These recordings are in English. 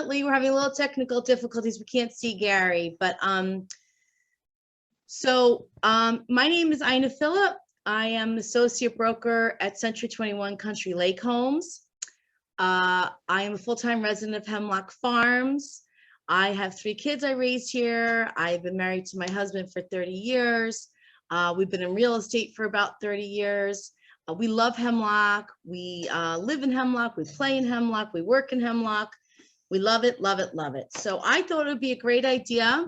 unfortunately, we're having a little technical difficulties. We can't see Gary, but my name is Ina Philip. I am an associate broker at Century21 Country Lake Homes. I am a full-time resident of Hemlock Farms. I have 3 kids I raised here. I've been married to my husband for 30 years. We've been in real estate for about 30 years. We love Hemlock. We live in Hemlock. We play in Hemlock. We work in Hemlock. We love it, love it, love it. So I thought it would be a great idea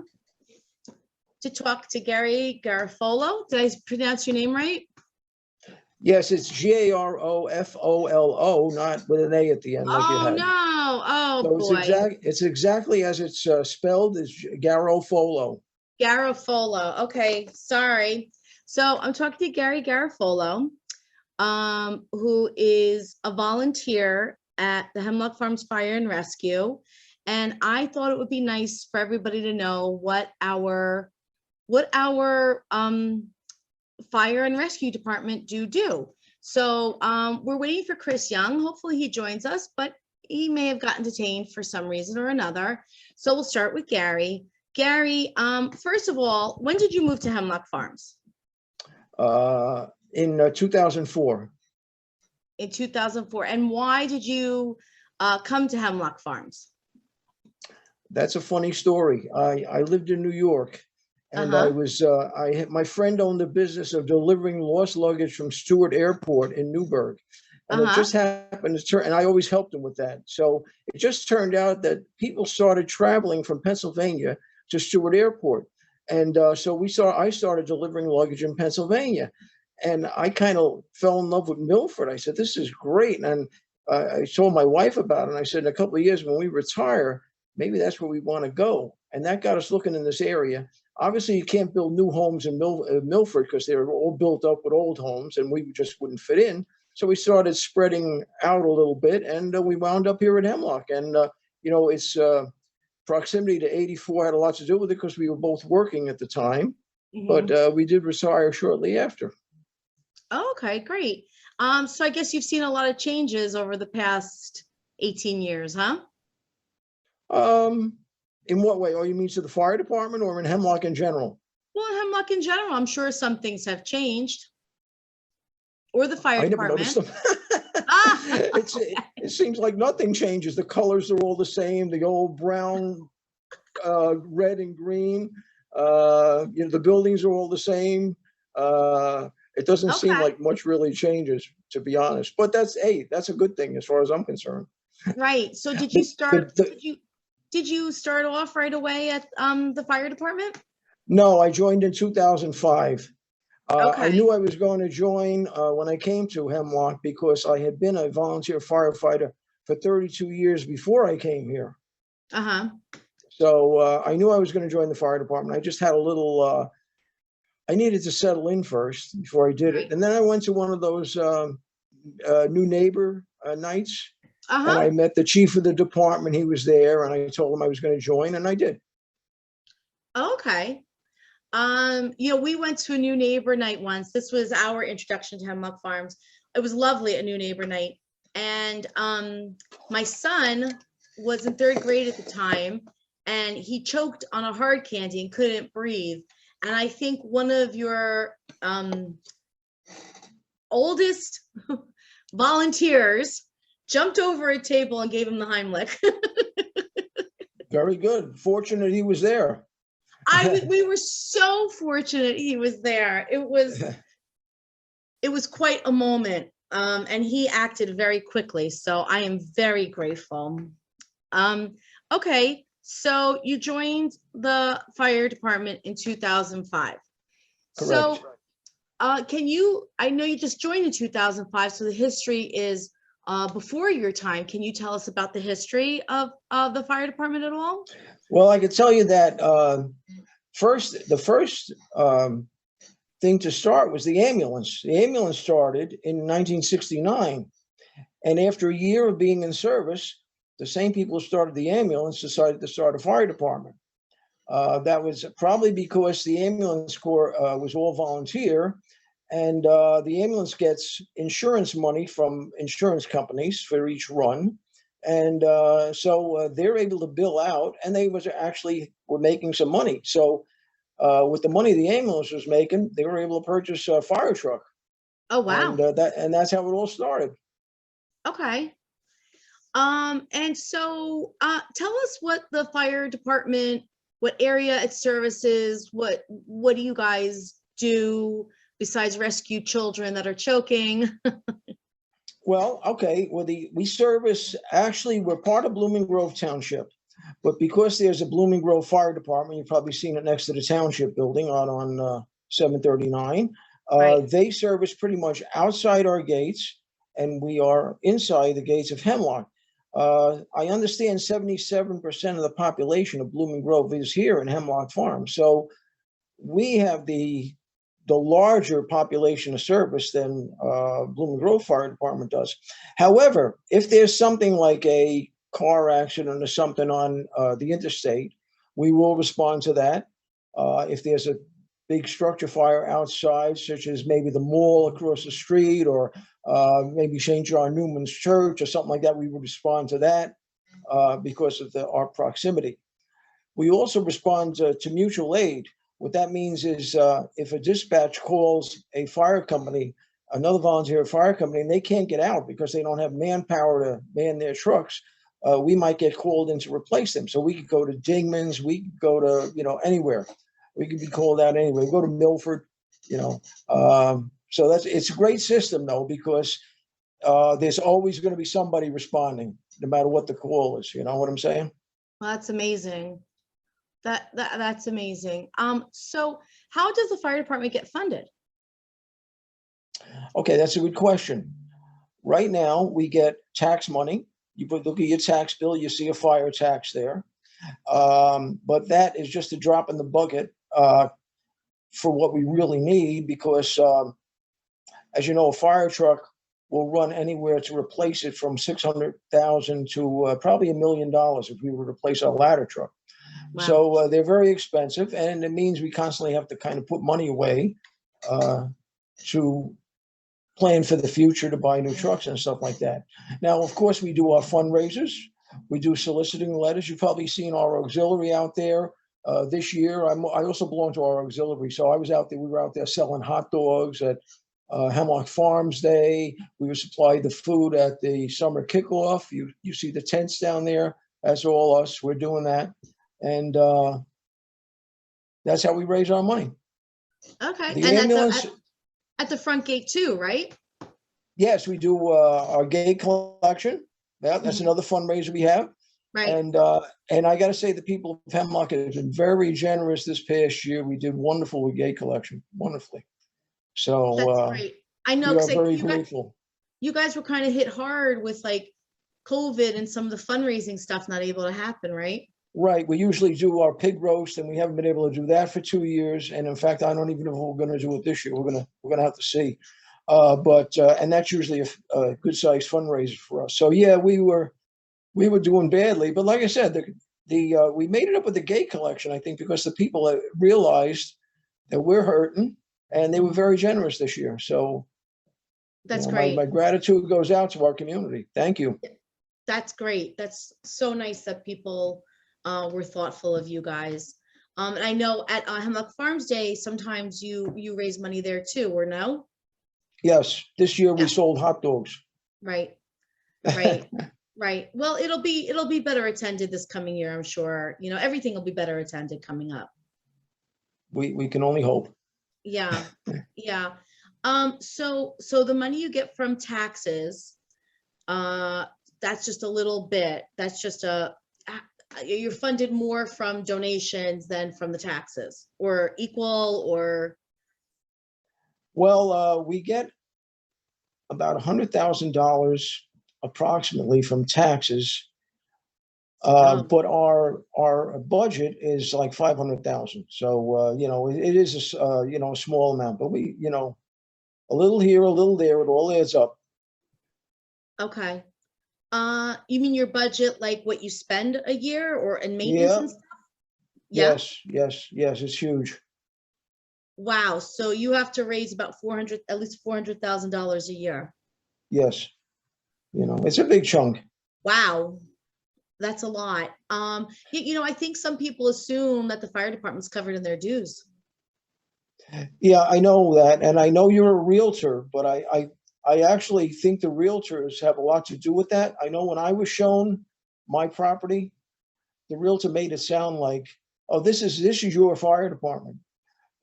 to talk to Gary Garofolo. Did I pronounce your name right? Yes, it's Garofolo, not with an A at the end. Like you had. No. Oh, so boy. It's exactly as it's spelled. It's Garofolo. Garofolo. Okay, sorry. So I'm talking to Gary Garofolo, who is a volunteer at the Hemlock Farms Fire and Rescue. And I thought it would be nice for everybody to know what our fire and rescue department do. So we're waiting for Chris Young. Hopefully he joins us, but he may have gotten detained for some reason or another. So we'll start with Gary. Gary, first of all, when did you move to Hemlock Farms? In 2004. In 2004. And why did you come to Hemlock Farms? That's a funny story. I lived in New York, and my friend owned a business of delivering lost luggage from Stewart Airport in Newburgh. And it just happened to turn, and I always helped him with that. So it just turned out that people started traveling from Pennsylvania to Stewart Airport. And so I started delivering luggage in Pennsylvania. And I kind of fell in love with Milford. I said, this is great. And I told my wife about it. And I said, in a couple of years when we retire, maybe that's where we want to go. And that got us looking in this area. Obviously, you can't build new homes in Milford because they were all built up with old homes and we just wouldn't fit in. So we started spreading out a little bit, and we wound up here at Hemlock. And, it's proximity to 84 had a lot to do with it because we were both working at the time, but we did retire shortly after. Okay, great. So I guess you've seen a lot of changes over the past 18 years, huh? In what way? Oh, you mean to the fire department or in Hemlock in general? Well, in Hemlock in general, I'm sure some things have changed. Or the fire department. I never noticed them. It seems like nothing changes. The colors are all the same. The old brown, red and green. The buildings are all the same. It doesn't seem like much really changes, to be honest. But that's a good thing as far as I'm concerned. Right. So did you start? Did you start off right away at the fire department? No, I joined in 2005. I knew I was going to join when I came to Hemlock because I had been a volunteer firefighter for 32 years before I came here. So I knew I was going to join the fire department. I just had a little, I needed to settle in first before I did it. And then I went to one of those new neighbor nights. And I met the chief of the department. He was there, and I told him I was going to join, and I did. Okay. We went to a new neighbor night once. This was our introduction to Hemlock Farms. It was lovely, a new neighbor night. And my son was in 3rd grade at the time, and he choked on a hard candy and couldn't breathe. And I think one of your oldest volunteers jumped over a table and gave him the Heimlich. Very good. Fortunate he was there. We were so fortunate he was there. It was quite a moment, and he acted very quickly. So I am very grateful. Okay, so you joined the fire department in 2005. Correct. So I know you just joined in 2005, so the history is before your time. Can you tell us about the history of the fire department at all? Well, I can tell you that the first thing to start was the ambulance. The ambulance started in 1969. And after a year of being in service, the same people who started the ambulance decided to start a fire department. That was probably because the ambulance corps was all volunteer. And the ambulance gets insurance money from insurance companies for each run. And so they're able to bill out, and they were making some money. So with the money the ambulance was making, they were able to purchase a fire truck, Oh, and wow. that's how it all started. Okay. And so tell us what the fire department, what area it services, what do you guys do besides rescue children that are choking? Well, okay. Well, we service, actually, we're part of Blooming Grove Township, but because there's a Blooming Grove Fire Department, you've probably seen it next to the township building on 739. Right. They service pretty much outside our gates, and we are inside the gates of Hemlock. I understand 77% of the population of Blooming Grove is here in Hemlock Farms. So we have the larger population of service than Blooming Grove Fire Department does. However, if there's something like a car accident or something on the interstate, we will respond to that. If there's a big structure fire outside, such as maybe the mall across the street, or maybe St. John Newman's Church or something like that, we would respond to that because of our proximity. We also respond to mutual aid. What that means is if a dispatch calls a fire company, another volunteer fire company, and they can't get out because they don't have manpower to man their trucks, we might get called in to replace them. So we could go to Dingman's, we could go to, anywhere. We could be called out anywhere. We go to Milford, you know. So it's a great system, though, because there's always going to be somebody responding, no matter what the call is. You know what I'm saying? Well, that's amazing. That's amazing. So how does the fire department get funded? Okay, that's a good question. Right now, we get tax money. Look at your tax bill, you see a fire tax there. But that is just a drop in the bucket for what we really need, because as you know, a fire truck will run anywhere to replace it from $600,000 to probably $1 million if we were to replace our ladder truck. Wow. So they're very expensive, and it means we constantly have to kind of put money away to plan for the future, to buy new trucks and stuff like that. Now, of course, we do our fundraisers. We do soliciting letters. You've probably seen our auxiliary out there this year. I also belong to our auxiliary, so I was out there. We were out there selling hot dogs at Hemlock Farms Day. We were supplied the food at the summer kickoff. You see the tents down there. That's all us. We're doing that. And that's how we raise our money. Okay. The And ambulance, at the front gate too, right? yes, we do our gate collection. That's another fundraiser we have. Right. And I got to say, the people of Hemlock have been very generous this past year. We did wonderful with gate collection, wonderfully. So That's great. I know, we are 'cause, like, very grateful. You guys were kind of hit hard with like COVID and some of the fundraising stuff not able to happen, right? Right. We usually do our pig roast, and we haven't been able to do that for 2 years. And in fact, I don't even know if we're going to do it this year. We're gonna have to see. And that's usually a good sized fundraiser for us. So yeah, we were doing badly, but like I said, we made it up with the gate collection, I think, because the people realized that we're hurting, and they were very generous this year. So That's my great. gratitude goes out to our community. Thank you. That's great. That's so nice that people were thoughtful of you guys. And I know at Hemlock Farms Day, sometimes you raise money there too, or no? Yes, this year we Yeah. sold hot dogs. Right, right, right. Well, it'll be better attended this coming year, I'm sure. You know, everything will be better attended coming up. We can only hope. Yeah, yeah. So the money you get from taxes, that's just a little bit. That's just you're funded more from donations than from the taxes, or equal, or Well, we get about $100,000 approximately from taxes, but our budget is like 500,000. So it is a small amount, but we a little here, a little there, it all adds up. okay. You mean your budget, like what you spend a year, or in maintenance Yeah. and stuff? Yeah. Yes, it's huge. Wow. So you have to raise about at least $400,000 a year. Yes, it's a big chunk. Wow, that's a lot. I think some people assume that the fire department's covered in their dues. Yeah, I know that, and I know you're a realtor, but I actually think the realtors have a lot to do with that. I know when I was shown my property, the realtor made it sound like, oh, this is your fire department,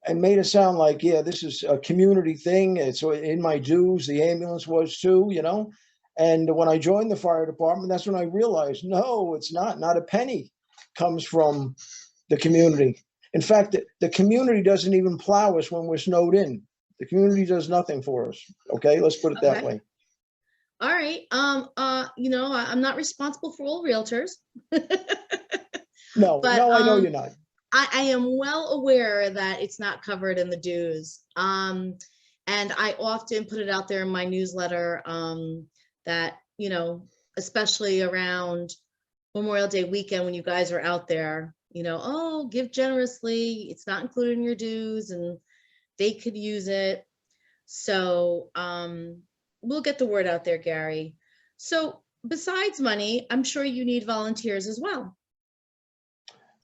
and made it sound like, yeah, this is a community thing. It's in my dues. The ambulance was too, you know. And when I joined the fire department, that's when I realized, no, it's not. Not a penny comes from the community. In fact, the community doesn't even plow us when we're snowed in. The community does nothing for us. Okay, let's put it that Okay. way. All right. I'm not responsible for all realtors, No, but no, I know you're not. I am well aware that it's not covered in the dues. And I often put it out there in my newsletter, that, especially around Memorial Day weekend, when you guys are out there, oh, give generously. It's not included in your dues and they could use it. So, we'll get the word out there, Gary. So besides money, I'm sure you need volunteers as well.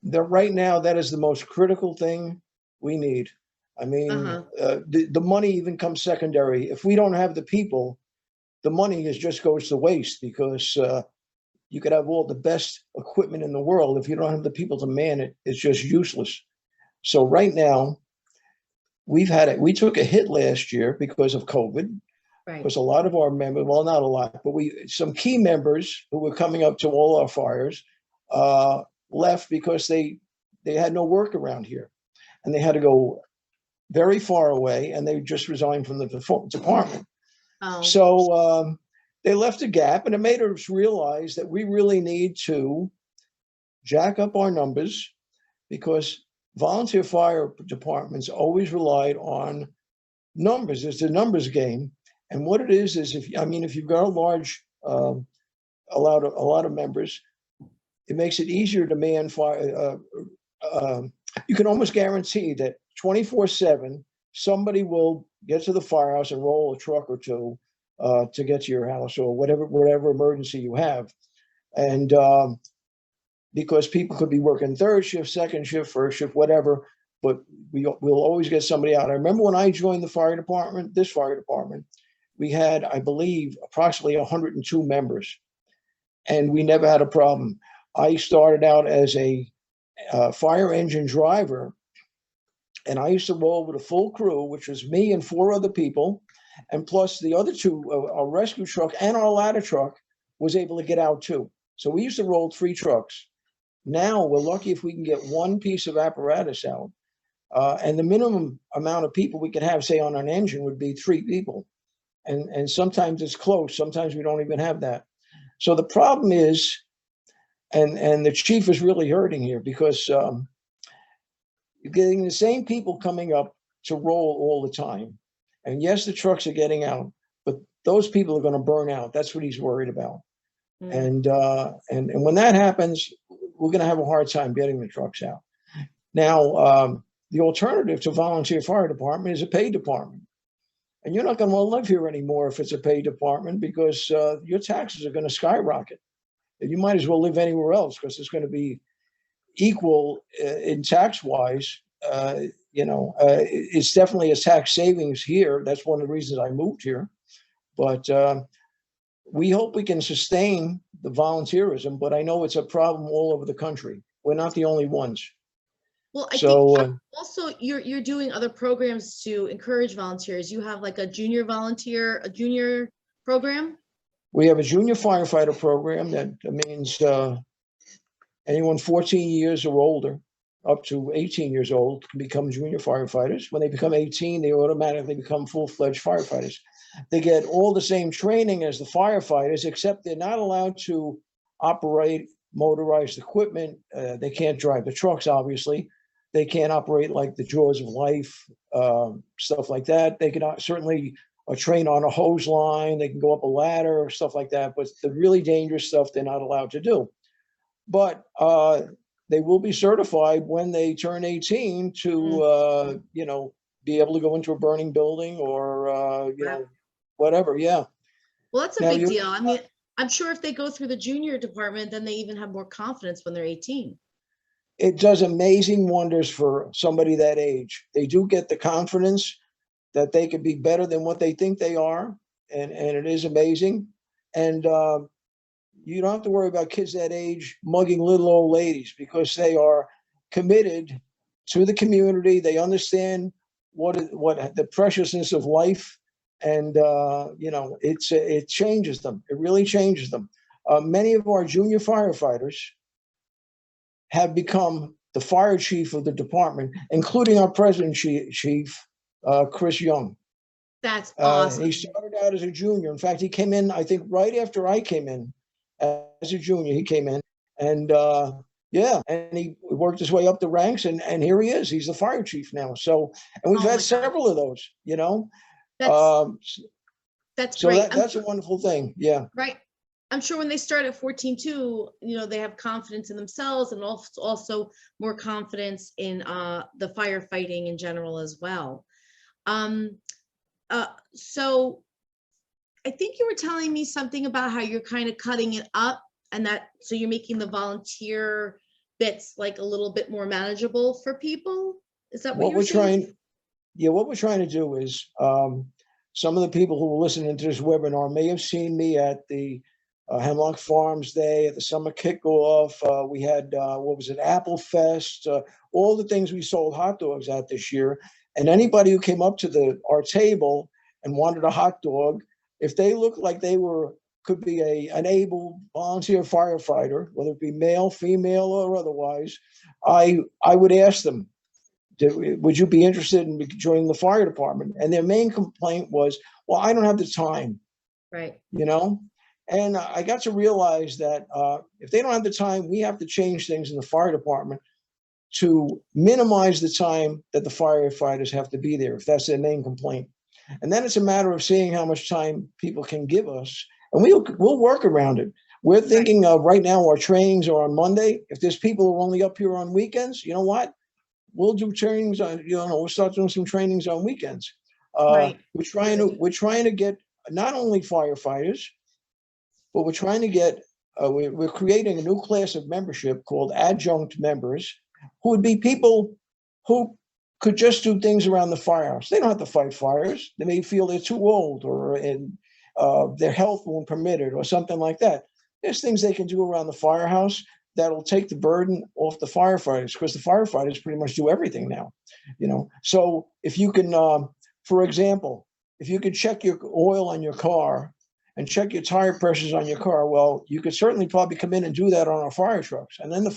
That right now, that is the most critical thing we need. I mean, the money even comes secondary. If we don't have the people, the money just goes to waste, because you could have all the best equipment in the world. If you don't have the people to man it, it's just useless. So right now, we took a hit last year because of COVID, Right. because a lot of our members, well, not a lot, but some key members who were coming up to all our fires left because they had no work around here, and they had to go very far away, and they just resigned from the department. Oh. So they left a gap, and it made us realize that we really need to jack up our numbers, because volunteer fire departments always relied on numbers. It's a numbers game. And what it is if you've got a large, a lot of members, it makes it easier to man fire. You can almost guarantee that 24/7, somebody will get to the firehouse and roll a truck or two to get to your house, or whatever emergency you have. And because people could be working third shift, second shift, first shift, whatever, but we'll always get somebody out. I remember when I joined this fire department, we had, I believe, approximately 102 members, and we never had a problem. I started out as a fire engine driver, and I used to roll with a full crew, which was me and 4 other people, and plus the other 2, our rescue truck and our ladder truck was able to get out too. So we used to roll 3 trucks. Now we're lucky if we can get 1 piece of apparatus out, and the minimum amount of people we could have, say, on an engine would be 3 people, and sometimes it's close. Sometimes we don't even have that. So the problem is, and the chief is really hurting here, because you're getting the same people coming up to roll all the time. And yes, the trucks are getting out, but those people are going to burn out. That's what he's worried about. And when that happens, we're going to have a hard time getting the trucks out. Now, the alternative to volunteer fire department is a paid department. And you're not going to want to live here anymore if it's a paid department, because your taxes are going to skyrocket. And you might as well live anywhere else, because it's going to be equal in tax-wise. It's definitely a tax savings here. That's one of the reasons I moved here. But we hope we can sustain the volunteerism, but I know it's a problem all over the country. We're not the only ones. Well, I think also you're doing other programs to encourage volunteers. You have like a junior program. We have a junior firefighter program that means anyone 14 years or older, up to 18 years old, can become junior firefighters. When they become 18, they automatically become full-fledged firefighters. They get all the same training as the firefighters, except they're not allowed to operate motorized equipment. They can't drive the trucks, obviously. They can't operate like the jaws of life, stuff like that. They can certainly train on a hose line. They can go up a ladder or stuff like that. But the really dangerous stuff, they're not allowed to do. But they will be certified when they turn 18 to, be able to go into a burning building or, whatever. Yeah. Well, that's a big deal. I mean, I'm sure if they go through the junior department, then they even have more confidence when they're 18. It does amazing wonders for somebody that age. They do get the confidence that they could be better than what they think they are, and it is amazing. And you don't have to worry about kids that age mugging little old ladies, because they are committed to the community. They understand what the preciousness of life, and it changes them. It really changes them. Many of our junior firefighters have become the fire chief of the department, including our president chief, Chris Young. That's awesome. He started out as a junior. In fact, he came in, I think, right after I came in as a junior. He came in, and and he worked his way up the ranks, and here he is. He's the fire chief now. So, and we've had several of those. That's so great. that's a wonderful thing. Yeah. Right. I'm sure when they start at 14 too, they have confidence in themselves, and also more confidence in the firefighting in general as well. So I think you were telling me something about how you're kind of cutting it up, and so you're making the volunteer bits like a little bit more manageable for people. Is that what you're saying? What we're trying to do is, some of the people who are listening to this webinar may have seen me at the Hemlock Farms Day, at the summer kickoff. We had, Apple Fest, all the things we sold hot dogs at this year. And anybody who came up to our table and wanted a hot dog, if they looked like they could be an able volunteer firefighter, whether it be male, female, or otherwise, I would ask them, would you be interested in joining the fire department? And their main complaint was, well, I don't have the time. Right. And I got to realize that if they don't have the time, we have to change things in the fire department to minimize the time that the firefighters have to be there, if that's their main complaint. And then it's a matter of seeing how much time people can give us, and we'll work around it. We're thinking of right now, our trainings are on Monday. If there's people who are only up here on weekends, you know what? We'll do trainings on, we'll start doing some trainings on weekends. We're trying to get not only firefighters, but we're trying to get, we're creating a new class of membership called adjunct members, who would be people who could just do things around the firehouse. They don't have to fight fires. They may feel they're too old, or their health won't permit it, or something like that. There's things they can do around the firehouse that'll take the burden off the firefighters, because the firefighters pretty much do everything now. So if you can, for example, if you could check your oil on your car and check your tire pressures on your car, well, you could certainly probably come in and do that on our fire trucks, and then the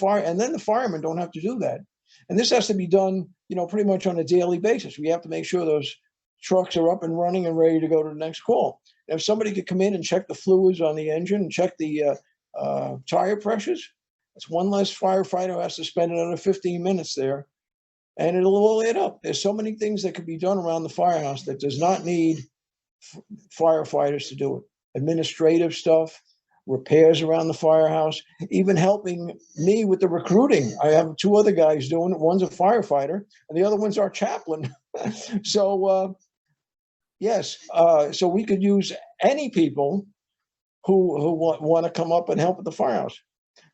firemen don't have to do that. And this has to be done, pretty much on a daily basis. We have to make sure those trucks are up and running and ready to go to the next call. And if somebody could come in and check the fluids on the engine and check the tire pressures, it's one less firefighter who has to spend another 15 minutes there, and it'll all add up. There's so many things that could be done around the firehouse that does not need firefighters to do it. Administrative stuff, repairs around the firehouse, even helping me with the recruiting. I have two other guys doing it. One's a firefighter, and the other one's our chaplain. So, yes, so we could use any people who want to come up and help at the firehouse.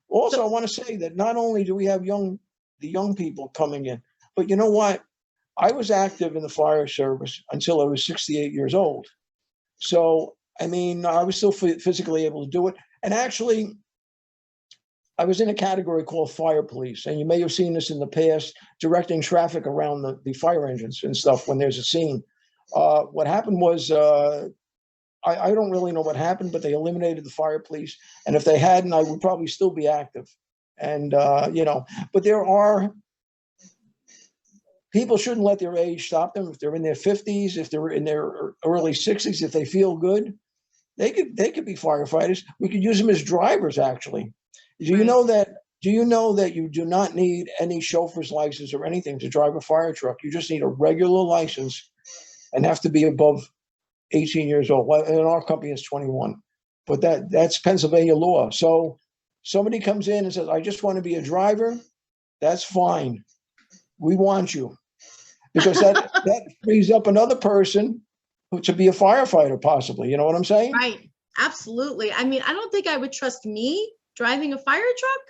Also, I want to say that not only do we have the young people coming in, but you know what? I was active in the fire service until I was 68 years old. So, I mean, I was still physically able to do it. And actually, I was in a category called fire police. And you may have seen this in the past, directing traffic around the fire engines and stuff when there's a scene. What happened was, I don't really know what happened, but they eliminated the fire police. And if they hadn't, I would probably still be active. And, but people shouldn't let their age stop them. If they're in their 50s, if they're in their early 60s, if they feel good, they could be firefighters. We could use them as drivers, actually. Do you know that you do not need any chauffeur's license or anything to drive a fire truck? You just need a regular license and have to be above 18 years old. Well, in our company, it's 21, but that's Pennsylvania law. So somebody comes in and says, I just want to be a driver. That's fine. We want you, because that frees up another person to be a firefighter, possibly. You know what I'm saying? Right. Absolutely. I mean, I don't think I would trust me driving a fire truck,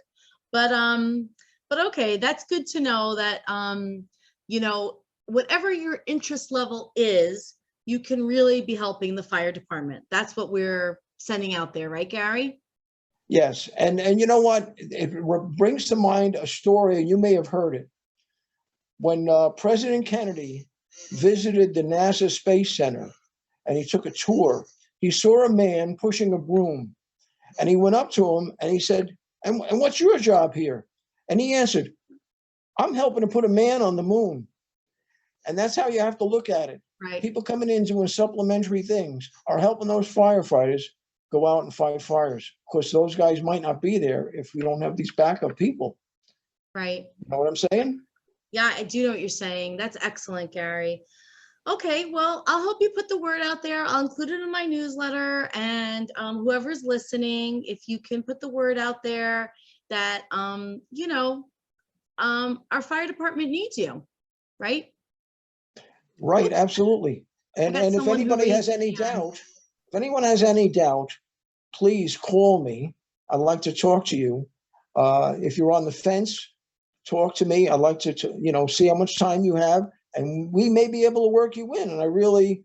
but okay, that's good to know that you know, whatever your interest level is, you can really be helping the fire department. That's what we're sending out there, right, Gary? Yes, and you know what? It brings to mind a story, and you may have heard it. When President Kennedy visited the NASA Space Center and he took a tour, he saw a man pushing a broom, and he went up to him and he said, and what's your job here? And he answered, I'm helping to put a man on the moon. And that's how you have to look at it. Right. People coming in doing supplementary things are helping those firefighters go out and fight fires. Of course, those guys might not be there if we don't have these backup people. Right. You know what I'm saying? Yeah, I do know what you're saying. That's excellent, Gary. Okay, well, I'll help you put the word out there. I'll include it in my newsletter, and whoever's listening, if you can put the word out there that, you know, our fire department needs you, right? Right, absolutely. And got if someone who anybody has raised any their hand. doubt, if anyone has any doubt, please call me. I'd like to talk to you. If you're on the fence, talk to me. I'd like to you know, see how much time you have, and we may be able to work you in. And I really,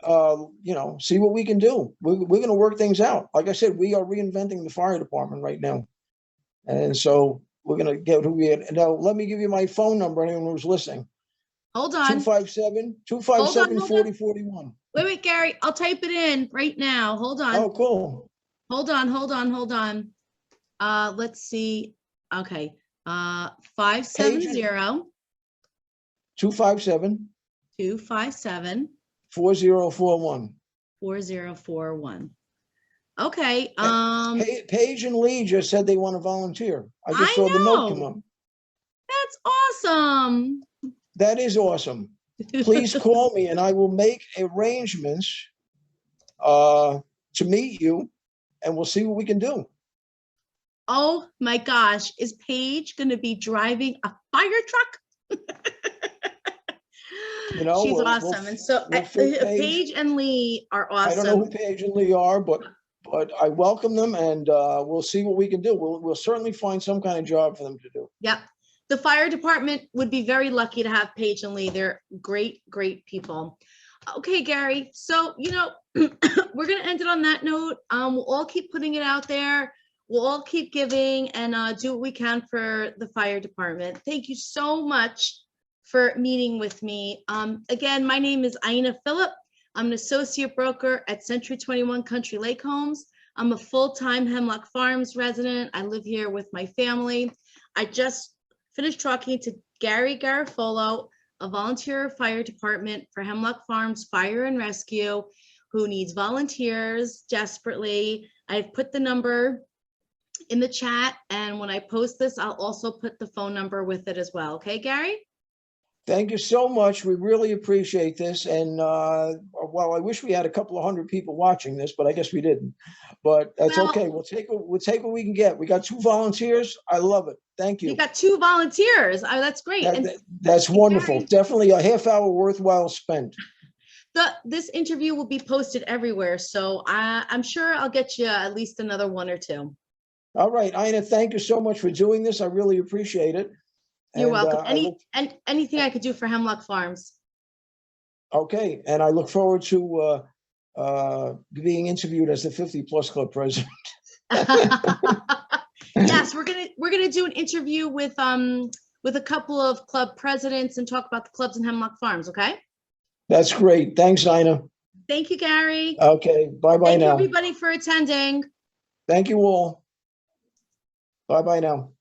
you know, see what we can do. We're going to work things out. Like I said, we are reinventing the fire department right now, and so we're going to get who we had. Now, let me give you my phone number. Anyone who's listening. Hold on. 257 4041. Wait, Gary, I'll type it in right now. Hold on. Oh, cool. Hold on. Let's see. Okay. 570 257 257 4041. 4041. Okay. Paige and Lee just said they want to volunteer. I just I saw the note know. come up. That's awesome. That is awesome. Please call me and I will make arrangements to meet you, and we'll see what we can do. Oh my gosh, is Paige going to be driving a fire truck? You know, She's awesome. And so Paige and Lee are awesome. I don't know who Paige and Lee are, but I welcome them, and we'll see what we can do. We'll certainly find some kind of job for them to do. Yep. The fire department would be very lucky to have Paige and Lee. They're great people. Okay, Gary. So, you know, we're going to end it on that note. We'll all keep putting it out there. We'll all keep giving and do what we can for the fire department. Thank you so much for meeting with me. Again, my name is Aina Filip. I'm an associate broker at Century21 Country Lake Homes. I'm a full-time Hemlock Farms resident. I live here with my family. I just finished talking to Gary Garofolo, a volunteer fire department for Hemlock Farms Fire and Rescue, who needs volunteers desperately. I've put the number in the chat, and when I post this, I'll also put the phone number with it as well. Okay, Gary? Thank you so much. We really appreciate this. And well, I wish we had a couple of hundred people watching this, but I guess we didn't. But that's okay. We'll take what we can get. We got 2 volunteers. I love it. Thank you. You got 2 volunteers. Oh, that's great. That's wonderful. Gary, definitely a half hour worthwhile spent. This interview will be posted everywhere, so I'm sure I'll get you at least another 1 or 2. All right, Ina, thank you so much for doing this. I really appreciate it. You're welcome. Anything I could do for Hemlock Farms. Okay, and I look forward to being interviewed as the 50+ Club president. Yes, we're gonna do an interview with a couple of club presidents and talk about the clubs in Hemlock Farms. Okay. That's great. Thanks, Ina. Thank you, Gary. Okay, bye now. Thank you, everybody, for attending. Thank you all. Bye now.